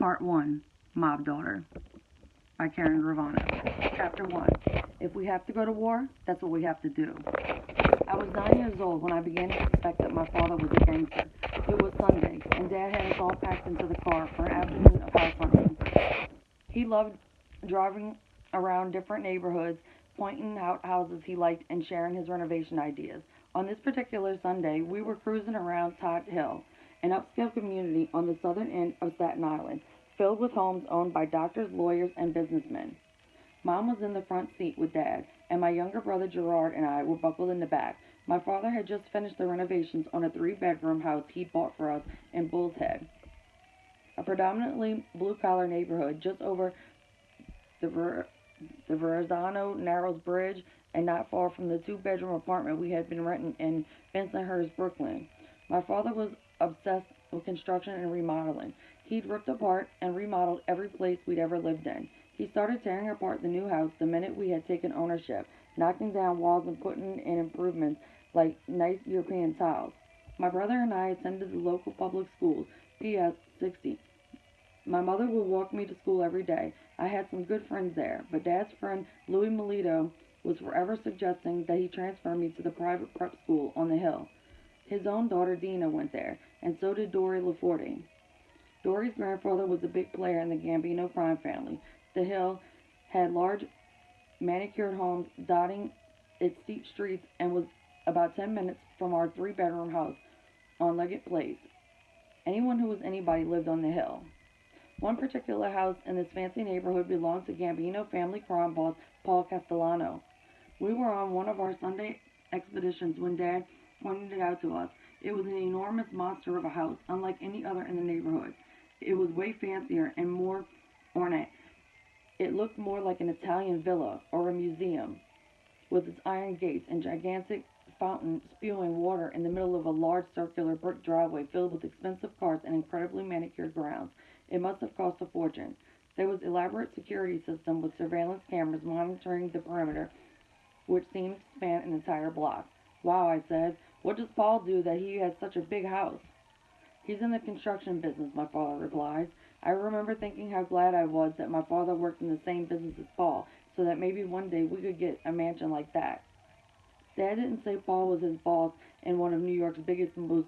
Part 1, Mob Daughter by GrAvAnO. Chapter 1. If we have to go to war, that's what we have to do. I was 9 years old when I began to suspect that my father was a gangster. It was Sunday, and Dad had us all packed into the car for an afternoon of house hunting. He loved driving around different neighborhoods, pointing out houses he liked and sharing his renovation ideas. On this particular Sunday, we were cruising around Todd Hill, an upscale community on the southern end of Staten Island, filled with homes owned by doctors, lawyers, and businessmen. Mom was in the front seat with Dad, and my younger brother Gerard and I were buckled in the back. My father had just finished the renovations on a 3-bedroom house he'd bought for us in Bull's Head, a predominantly blue-collar neighborhood just over the Verrazano Narrows Bridge and not far from the 2-bedroom apartment we had been renting in Bensonhurst, Brooklyn. My father was obsessed with construction and remodeling. He'd ripped apart and remodeled every place we'd ever lived in. He started tearing apart the new house the minute we had taken ownership, knocking down walls and putting in improvements like nice European tiles. My brother and I attended the local public schools, PS 60. My mother would walk me to school every day. I had some good friends there, but Dad's friend Louis Melito was forever suggesting that he transfer me to the private prep school on the hill. His own daughter Dina went there, and so did Dory LaForte. Dory's grandfather was a big player in the Gambino crime family. The hill had large manicured homes dotting its steep streets and was about 10 minutes from our 3-bedroom house on Leggett Place. Anyone who was anybody lived on the hill. One particular house in this fancy neighborhood belonged to Gambino family crime boss Paul Castellano. We were on one of our Sunday expeditions when Dad pointed it out to us. It was an enormous monster of a house, unlike any other in the neighborhood. It was way fancier and more ornate. It looked more like an Italian villa or a museum, with its iron gates and gigantic fountain spewing water in the middle of a large circular brick driveway filled with expensive cars and incredibly manicured grounds. It must have cost a fortune. There was elaborate security system with surveillance cameras monitoring the perimeter, which seemed to span an entire block. Wow, I said. What does Paul do that he has such a big house? He's in the construction business, my father replied. I remember thinking how glad I was that my father worked in the same business as Paul, so that maybe one day we could get a mansion like that. Dad didn't say Paul was his boss in one of New York's biggest and most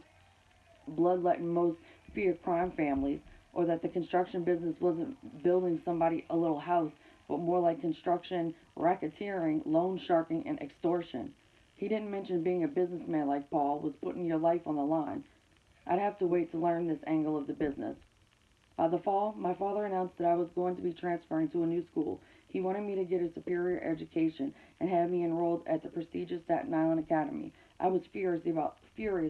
bloodletting, most feared crime families, or that the construction business wasn't building somebody a little house, but more like construction, racketeering, loan sharking, and extortion. He didn't mention being a businessman like Paul was putting your life on the line. I'd have to wait to learn this angle of the business. By the fall, my father announced that I was going to be transferring to a new school. He wanted me to get a superior education and had me enrolled at the prestigious Staten Island Academy. I was furious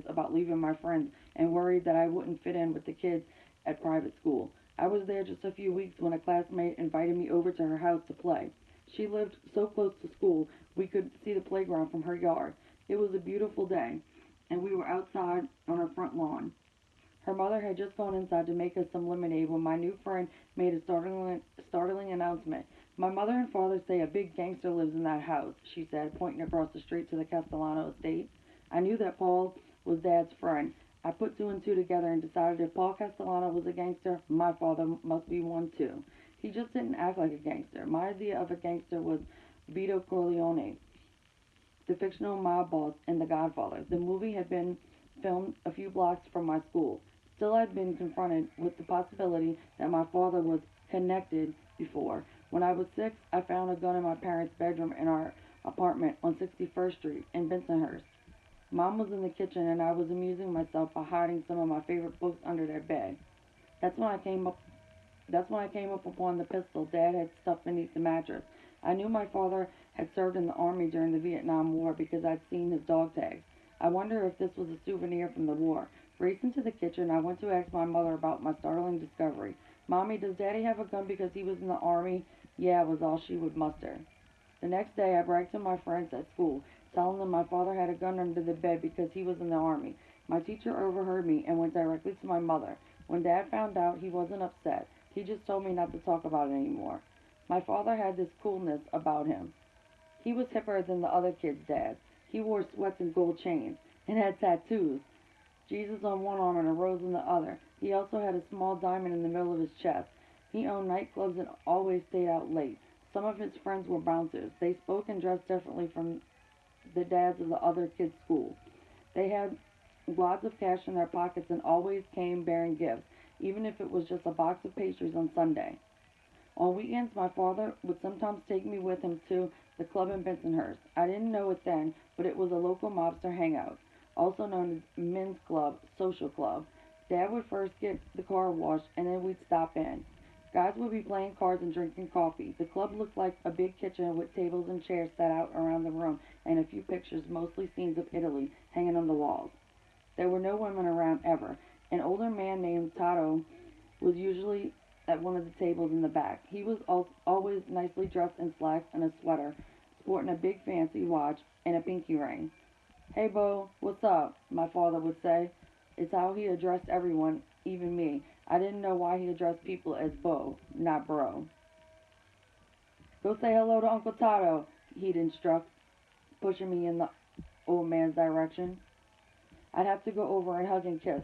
about leaving my friends and worried that I wouldn't fit in with the kids at private school. I was there just a few weeks when a classmate invited me over to her house to play. She lived so close to school we could see the playground from her yard. It was a beautiful day, and we were outside on her front lawn. Her mother had just gone inside to make us some lemonade when my new friend made a startling announcement. My mother and father say a big gangster lives in that house, she said, pointing across the street to the Castellano estate. I knew that Paul was Dad's friend. I put 2 and 2 together and decided if Paul Castellano was a gangster, my father must be one too. He just didn't act like a gangster. My idea of a gangster was Vito Corleone, the fictional mob boss in The Godfather. The movie had been filmed a few blocks from my school. Still, I'd been confronted with the possibility that my father was connected before. When I was 6, I found a gun in my parents' bedroom in our apartment on 61st Street in Bensonhurst. Mom was in the kitchen and I was amusing myself by hiding some of my favorite books under their bed. That's when I came up upon the pistol Dad had stuffed beneath the mattress. I knew my father had served in the army during the Vietnam War because I'd seen his dog tags. I wonder if this was a souvenir from the war. Racing to the kitchen, I went to ask my mother about my startling discovery. Mommy, does Daddy have a gun because he was in the army? Yeah, was all she would muster. The next day, I bragged to my friends at school, telling them my father had a gun under the bed because he was in the army. My teacher overheard me and went directly to my mother. When Dad found out, he wasn't upset. He just told me not to talk about it anymore. My father had this coolness about him. He was hipper than the other kids' dads. He wore sweats and gold chains and had tattoos. Jesus on one arm and a rose on the other. He also had a small diamond in the middle of his chest. He owned nightclubs and always stayed out late. Some of his friends were bouncers. They spoke and dressed differently from the dads of the other kids' school. They had wads of cash in their pockets and always came bearing gifts, even if it was just a box of pastries on Sunday. On weekends, my father would sometimes take me with him to the club in Bensonhurst. I didn't know it then, but it was a local mobster hangout, also known as men's club, social club. Dad would first get the car washed, and then we'd stop in. Guys would be playing cards and drinking coffee. The club looked like a big kitchen with tables and chairs set out around the room, and a few pictures, mostly scenes of Italy, hanging on the walls. There were no women around ever. An older man named Tato was usually at one of the tables in the back. He was always nicely dressed in slacks and a sweater, sporting a big fancy watch and a pinky ring. "Hey, Bo, what's up?" my father would say. It's how he addressed everyone, even me. I didn't know why he addressed people as Bo, not Bro. "Go say hello to Uncle Tato," he'd instruct, pushing me in the old man's direction. I'd have to go over and hug and kiss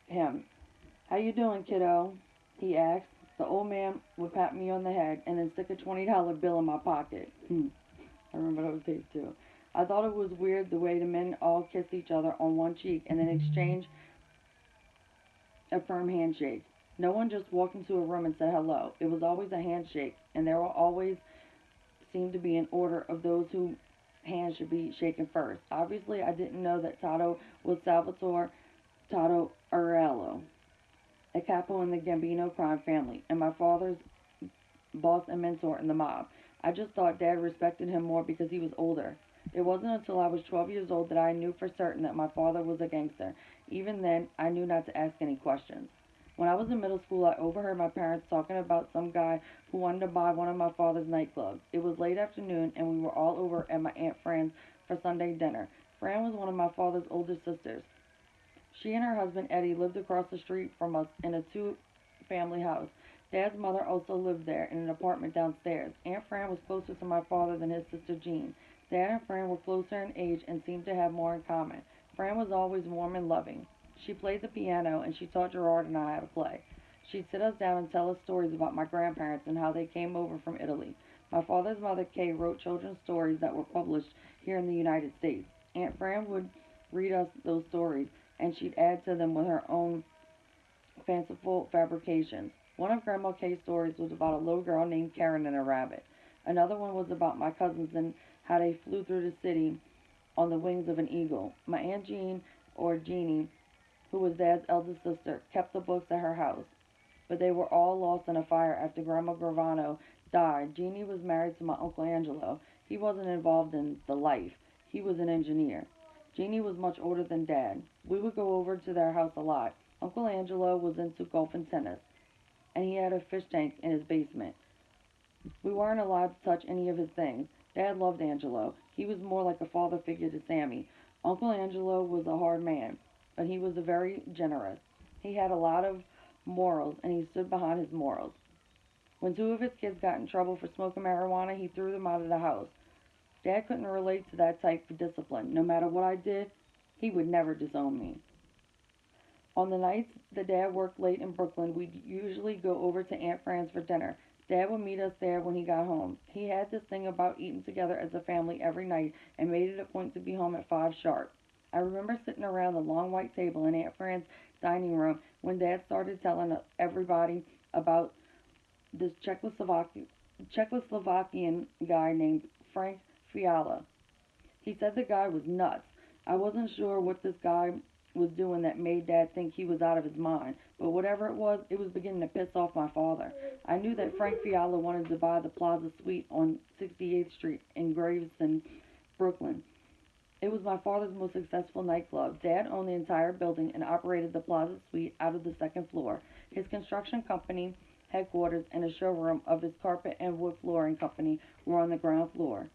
him. "How you doing, kiddo?" he asked. The old man would pat me on the head and then stick a $20 bill in my pocket. I remember those days too. I thought it was weird the way the men all kissed each other on one cheek and then exchanged a firm handshake. No one just walked into a room and said hello. It was always a handshake, and there always seemed to be an order of those whose hands should be shaken first. Obviously, I didn't know that Tato was Salvatore Tato Aurelio, a capo in the Gambino crime family, and my father's boss and mentor in the mob. I just thought Dad respected him more because he was older. It wasn't until I was 12 years old that I knew for certain that my father was a gangster. Even then, I knew not to ask any questions. When I was in middle school, I overheard my parents talking about some guy who wanted to buy one of my father's nightclubs. It was late afternoon, and we were all over at my Aunt Fran's for Sunday dinner. Fran was one of my father's older sisters. She and her husband Eddie lived across the street from us in a two-family house. Dad's mother also lived there in an apartment downstairs. Aunt Fran was closer to my father than his sister Jean. Dad and Fran were closer in age and seemed to have more in common. Fran was always warm and loving. She played the piano, and she taught Gerard and I how to play. She'd sit us down and tell us stories about my grandparents and how they came over from Italy. My father's mother, Kay, wrote children's stories that were published here in the United States. Aunt Fran would read us those stories, and she'd add to them with her own fanciful fabrications. One of Grandma Kay's stories was about a little girl named KaReN and a rabbit. Another one was about my cousins and how they flew through the city on the wings of an eagle. My Aunt Jean, or Jeannie, who was Dad's eldest sister, kept the books at her house, but they were all lost in a fire after Grandma GrAvAnO died. Jeannie was married to my Uncle Angelo. He wasn't involved in the life. He was an engineer. Jeannie was much older than Dad. We would go over to their house a lot. Uncle Angelo was into golf and tennis, and he had a fish tank in his basement. We weren't allowed to touch any of his things. Dad loved Angelo. He was more like a father figure to Sammy. Uncle Angelo was a hard man, but he was very generous. He had a lot of morals, and he stood behind his morals. When two of his kids got in trouble for smoking marijuana, he threw them out of the house. Dad couldn't relate to that type of discipline. No matter what I did, he would never disown me. On the nights that Dad worked late in Brooklyn, we'd usually go over to Aunt Fran's for dinner. Dad would meet us there when he got home. He had this thing about eating together as a family every night and made it a point to be home at 5 sharp. I remember sitting around the long white table in Aunt Fran's dining room when Dad started telling everybody about this Czechoslovakian guy named Frank Fiala. He said the guy was nuts. I wasn't sure what this guy was doing that made Dad think he was out of his mind, but whatever it was beginning to piss off my father. I knew that Frank Fiala wanted to buy the Plaza Suite on 68th Street in Gravesend, Brooklyn. It was my father's most successful nightclub. Dad owned the entire building and operated the Plaza Suite out of the second floor. His construction company headquarters and a showroom of his carpet and wood flooring company were on the ground floor.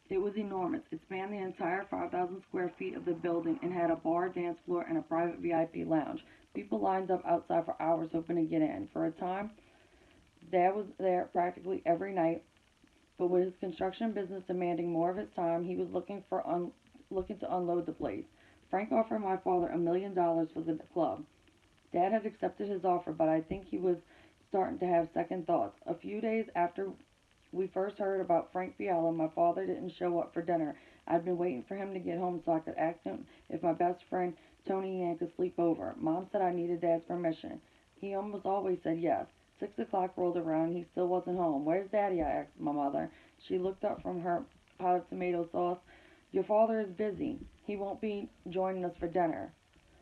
It was enormous. It spanned the entire 5,000 square feet of the building and had a bar, dance floor, and a private VIP lounge. People lined up outside for hours hoping to get in. For a time, Dad was there practically every night, but with his construction business demanding more of his time, he was looking to unload the place. Frank offered my father $1 million for the club. Dad had accepted his offer, but I think he was starting to have second thoughts. A few days after we first heard about Frank Fiala, my father didn't show up for dinner. I'd been waiting for him to get home so I could ask him if my best friend Tony Ann could sleep over. Mom said I needed Dad's permission. He almost always said yes. 6 o'clock rolled around and he still wasn't home. Where's Daddy? I asked my mother. She looked up from her pot of tomato sauce. Your father is busy. He won't be joining us for dinner.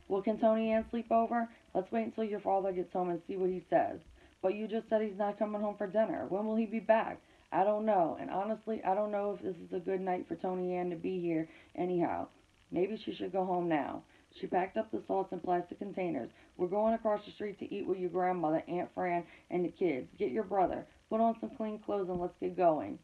Well, can Tony Ann sleep over? Let's wait until your father gets home and see what he says. But you just said he's not coming home for dinner. When will he be back? I don't know. And honestly, I don't know if this is a good night for Tony Ann to be here anyhow. Maybe she should go home now. She packed up the sauce in plastic containers. We're going across the street to eat with your grandmother, Aunt Fran, and the kids. Get your brother. Put on some clean clothes and let's get going.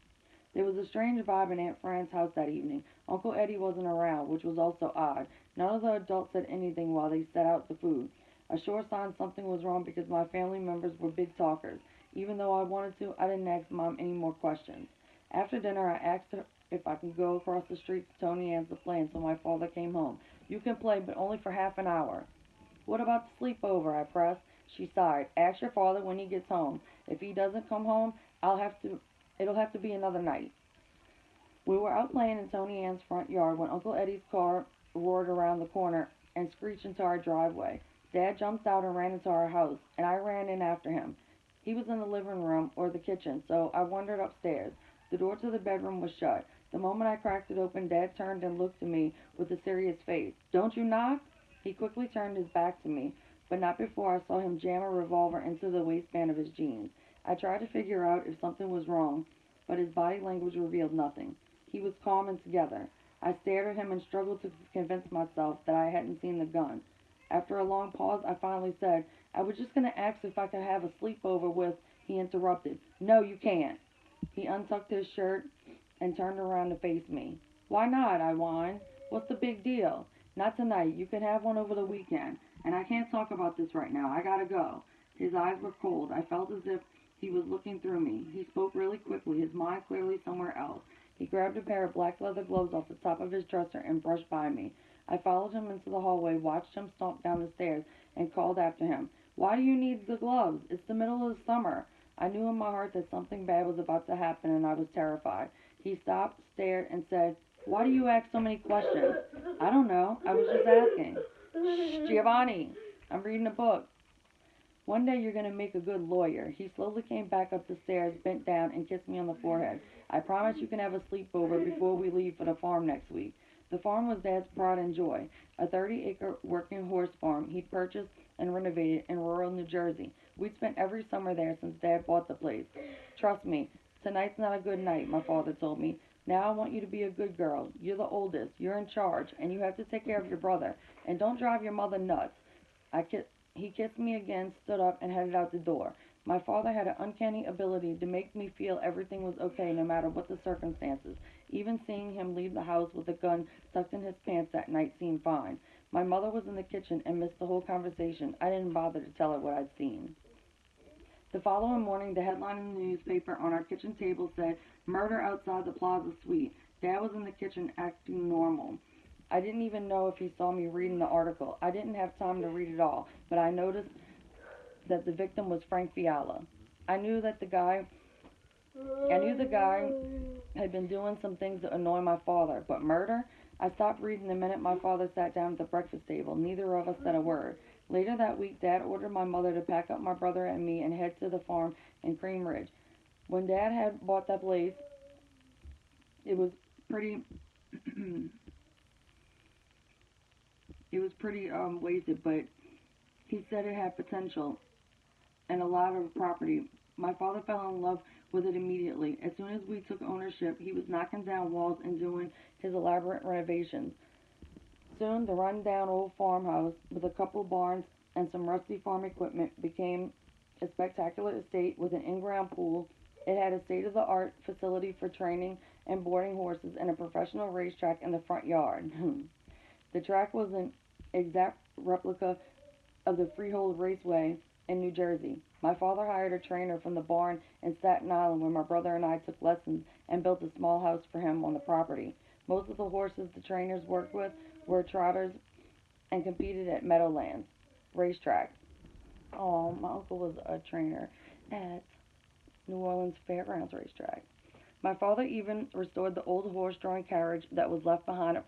There was a strange vibe in Aunt Fran's house that evening. Uncle Eddie wasn't around, which was also odd. None of the adults said anything while they set out the food. A sure sign something was wrong because my family members were big talkers. Even though I wanted to, I didn't ask Mom any more questions. After dinner, I asked her if I could go across the street to Tony Ann's to play until my father came home. You can play, but only for half an hour. What about the sleepover? I pressed. She sighed. Ask your father when he gets home. If he doesn't come home, it'll have to be another night. We were out playing in Tony Ann's front yard when Uncle Eddie's car roared around the corner and screeched into our driveway. Dad jumped out and ran into our house, and I ran in after him. He was in the living room or the kitchen, so I wandered upstairs. The door to the bedroom was shut. The moment I cracked it open, Dad turned and looked at me with a serious face. Don't you knock? He quickly turned his back to me, but not before I saw him jam a revolver into the waistband of his jeans. I tried to figure out if something was wrong, but his body language revealed nothing. He was calm and together. I stared at him and struggled to convince myself that I hadn't seen the gun. After a long pause, I finally said, I was just going to ask if I could have a sleepover with... He interrupted. No, you can't. He untucked his shirt and turned around to face me. Why not? I whined. What's the big deal? Not tonight. You can have one over the weekend. And I can't talk about this right now. I gotta go. His eyes were cold. I felt as if he was looking through me. He spoke really quickly, his mind clearly somewhere else. He grabbed a pair of black leather gloves off the top of his dresser and brushed by me. I followed him into the hallway, watched him stomp down the stairs, and called after him. Why do you need the gloves? It's the middle of the summer. I knew in my heart that something bad was about to happen, and I was terrified. He stopped, stared, and said, Why do you ask so many questions? I don't know. I was just asking. Shh, Giovanni. I'm reading a book. One day you're going to make a good lawyer. He slowly came back up the stairs, bent down, and kissed me on the forehead. I promise you can have a sleepover before we leave for the farm next week. The farm was Dad's pride and joy, a 30-acre working horse farm he'd purchased and renovated in rural New Jersey. We'd spent every summer there since Dad bought the place. Trust me, tonight's not a good night, my father told me. Now I want you to be a good girl. You're the oldest. You're in charge, and you have to take care of your brother. And don't drive your mother nuts. He kissed me again, stood up, and headed out the door. My father had an uncanny ability to make me feel everything was okay no matter what the circumstances. Even seeing him leave the house with a gun tucked in his pants that night seemed fine. My mother was in the kitchen and missed the whole conversation. I didn't bother to tell her what I'd seen. The following morning, the headline in the newspaper on our kitchen table said, Murder outside the Plaza Suite. Dad was in the kitchen acting normal. I didn't even know if he saw me reading the article. I didn't have time to read it all, but I noticed that the victim was Frank Fiala. I knew the guy had been doing some things that annoy my father, but murder? I stopped reading the minute my father sat down at the breakfast table. Neither of us said a word. Later that week, Dad ordered my mother to pack up my brother and me and head to the farm in Cream Ridge. When Dad had bought that place, it was pretty wasted, but he said it had potential and a lot of property. My father fell in love with it immediately. As soon as we took ownership, he was knocking down walls and doing his elaborate renovations. Soon, the run-down old farmhouse with a couple barns and some rusty farm equipment became a spectacular estate with an in-ground pool. It had a state-of-the-art facility for training and boarding horses and a professional racetrack in the front yard. The track was an exact replica of the Freehold Raceway in New Jersey. My father hired a trainer from the barn in Staten Island where my brother and I took lessons and built a small house for him on the property. Most of the horses the trainers worked with were trotters and competed at Meadowlands racetrack. Oh, my uncle was a trainer at New Orleans Fairgrounds racetrack. My father even restored the old horse-drawn carriage that was left behind by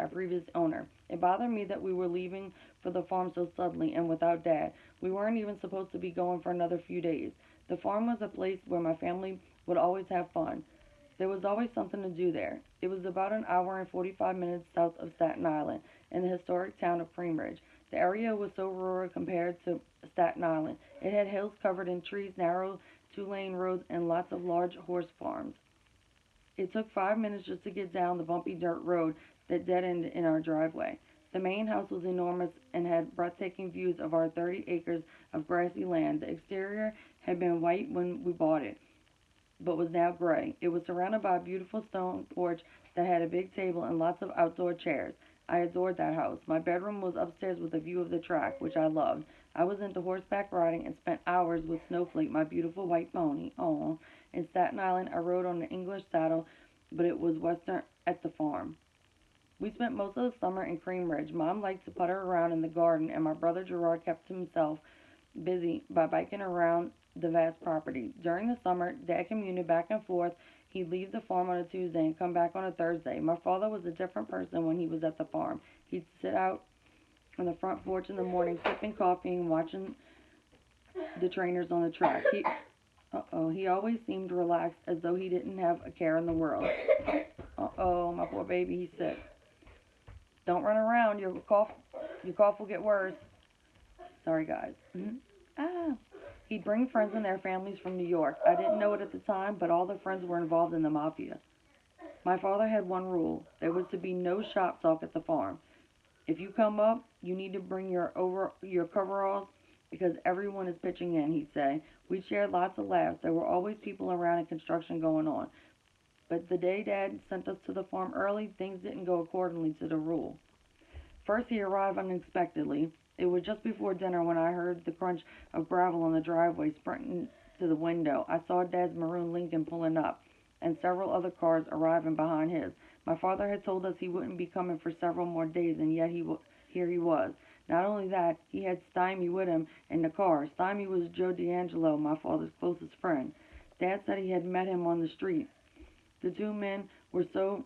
a previous owner. It bothered me that we were leaving for the farm so suddenly and without Dad. We weren't even supposed to be going for another few days. The farm was a place where my family would always have fun. There was always something to do there. It was about an hour and 45 minutes south of Staten Island, in the historic town of Cream Ridge. The area was so rural compared to Staten Island. It had hills covered in trees, narrow two-lane roads, and lots of large horse farms. It took 5 minutes just to get down the bumpy dirt road that dead-ended in our driveway. The main house was enormous and had breathtaking views of our 30 acres of grassy land. The exterior had been white when we bought it, but was now gray. It was surrounded by a beautiful stone porch that had a big table and lots of outdoor chairs. I adored that house. My bedroom was upstairs with a view of the track, which I loved. I was into horseback riding and spent hours with Snowflake, my beautiful white pony. Oh, in Staten Island, I rode on an English saddle, but it was western at the farm. We spent most of the summer in Cream Ridge. Mom liked to putter around in the garden, and my brother Gerard kept himself busy by biking around the vast property. During the summer, Dad commuted back and forth. He'd leave the farm on a Tuesday and come back on a Thursday. My father was a different person when he was at the farm. He'd sit out on the front porch in the morning, sipping coffee and watching the trainers on the track. He always seemed relaxed, as though he didn't have a care in the world. My poor baby, he's sick. Don't run around. Your cough will get worse. Sorry, guys. He'd bring friends and their families from New York. I didn't know it at the time, but all the friends were involved in the mafia. My father had one rule. There was to be no shop talk at the farm. If you come up, you need to bring your coveralls because everyone is pitching in, he'd say. We shared lots of laughs. There were always people around and construction going on. But the day Dad sent us to the farm early, things didn't go accordingly to the rule. First, he arrived unexpectedly. It was just before dinner when I heard the crunch of gravel on the driveway sprinting to the window. I saw Dad's maroon Lincoln pulling up, and several other cars arriving behind his. My father had told us he wouldn't be coming for several more days, and yet here he was. Not only that, he had Stymie with him in the car. Stymie was Joe D'Angelo, my father's closest friend. Dad said he had met him on the street. The two men were so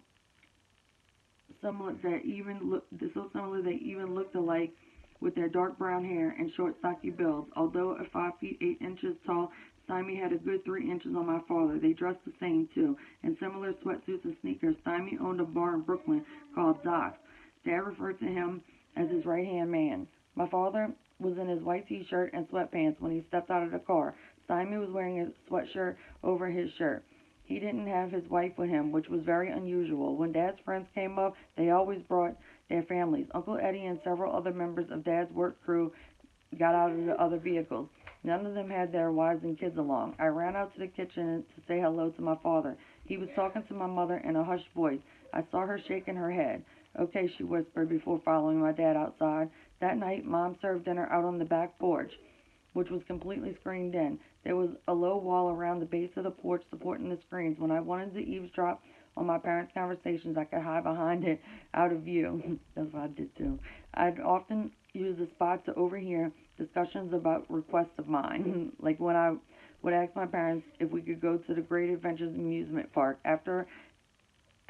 similar they even looked alike, with their dark brown hair and short, stocky builds. Although at 5 feet 8 inches tall, Stymie had a good 3 inches on my father. They dressed the same, too, in similar sweatsuits and sneakers. Stymie owned a bar in Brooklyn called Doc's. Dad referred to him as his right-hand man. My father was in his white t-shirt and sweatpants when he stepped out of the car. Stymie was wearing a sweatshirt over his shirt. He didn't have his wife with him, which was very unusual. When Dad's friends came up, they always brought their families. Uncle Eddie and several other members of Dad's work crew got out of the other vehicles. None of them had their wives and kids along. I ran out to the kitchen to say hello to my father. He was talking to my mother in a hushed voice. I saw her shaking her head. Okay, she whispered before following my dad outside. That night, Mom served dinner out on the back porch, which was completely screened in. There was a low wall around the base of the porch supporting the screens. When I wanted to eavesdrop on my parents' conversations, I could hide behind it out of view. That's what I did too. I'd often use the spot to overhear discussions about requests of mine, like when I would ask my parents if we could go to the Great Adventures amusement park. After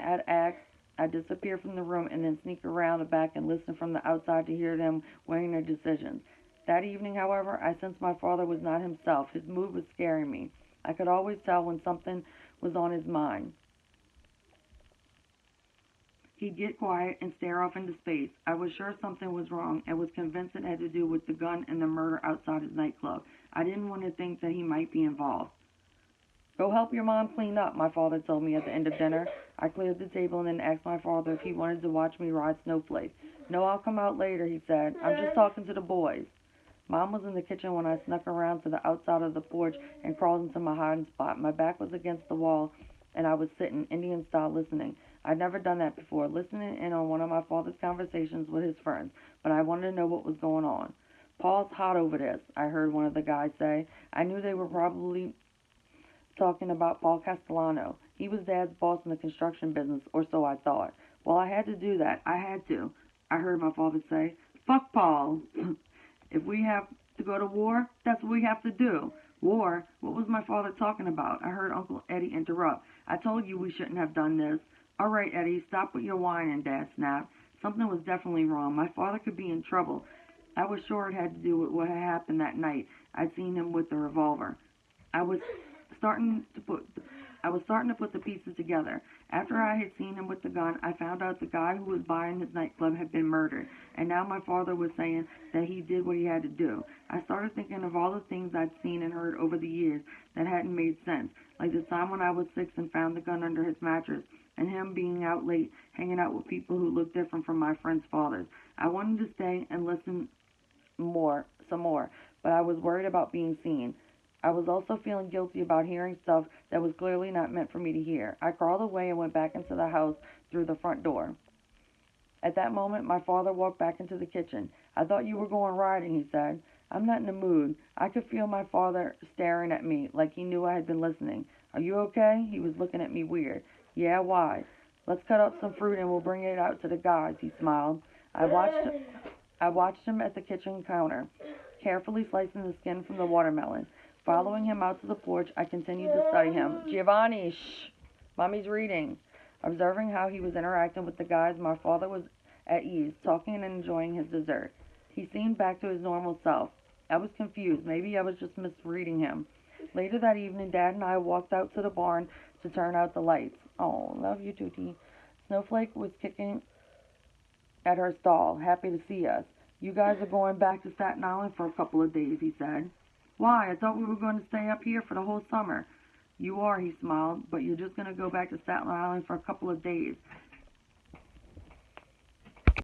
I'd asked, I'd disappear from the room and then sneak around the back and listen from the outside to hear them weighing their decisions. That evening, however, I sensed my father was not himself. His mood was scaring me. I could always tell when something was on his mind. He'd get quiet and stare off into space. I was sure something was wrong and was convinced it had to do with the gun and the murder outside his nightclub. I didn't want to think that he might be involved. Go help your mom clean up, my father told me at the end of dinner. I cleared the table and then asked my father if he wanted to watch me ride Snowflake. No, I'll come out later, he said. I'm just talking to the boys. Mom was in the kitchen when I snuck around to the outside of the porch and crawled into my hiding spot. My back was against the wall, and I was sitting, Indian style, listening. I'd never done that before, listening in on one of my father's conversations with his friends, but I wanted to know what was going on. Paul's hot over this, I heard one of the guys say. I knew they were probably talking about Paul Castellano. He was Dad's boss in the construction business, or so I thought. Well, I had to do that. I had to, I heard my father say. Fuck Paul. If we have To go to war? That's what we have to do. War? What was my father talking about? I heard Uncle Eddie interrupt. I told you we shouldn't have done this. All right, Eddie, stop with your whining, Dad snapped. Something was definitely wrong. My father could be in trouble. I was sure it had to do with what had happened that night. I'd seen him with the revolver. I was starting to put the pieces together. After I had seen him with the gun, I found out the guy who was buying his nightclub had been murdered, and now my father was saying that he did what he had to do. I started thinking of all the things I'd seen and heard over the years that hadn't made sense, like the time when I was 6 and found the gun under his mattress, and him being out late, hanging out with people who looked different from my friends' fathers. I wanted to stay and listen some more, but I was worried about being seen. I was also feeling guilty about hearing stuff that was clearly not meant for me to hear. I crawled away and went back into the house through the front door. At that moment, my father walked back into the kitchen. I thought you were going riding, he said. I'm not in the mood. I could feel my father staring at me like he knew I had been listening. Are you okay? He was looking at me weird. Yeah, why? Let's cut up some fruit and we'll bring it out to the guys, he smiled. I watched him at the kitchen counter, carefully slicing the skin from the watermelon. Following him out to the porch, I continued to study him. Giovanni, shh! Mommy's reading. Observing how he was interacting with the guys, my father was at ease, talking and enjoying his dessert. He seemed back to his normal self. I was confused. Maybe I was just misreading him. Later that evening, Dad and I walked out to the barn to turn out the lights. Oh, love you, Tootie. Snowflake was kicking at her stall, happy to see us. You guys are going back to Staten Island for a couple of days, he said. Why? I thought we were going to stay up here for the whole summer. You are, he smiled, but you're just going to go back to Staten Island for a couple of days.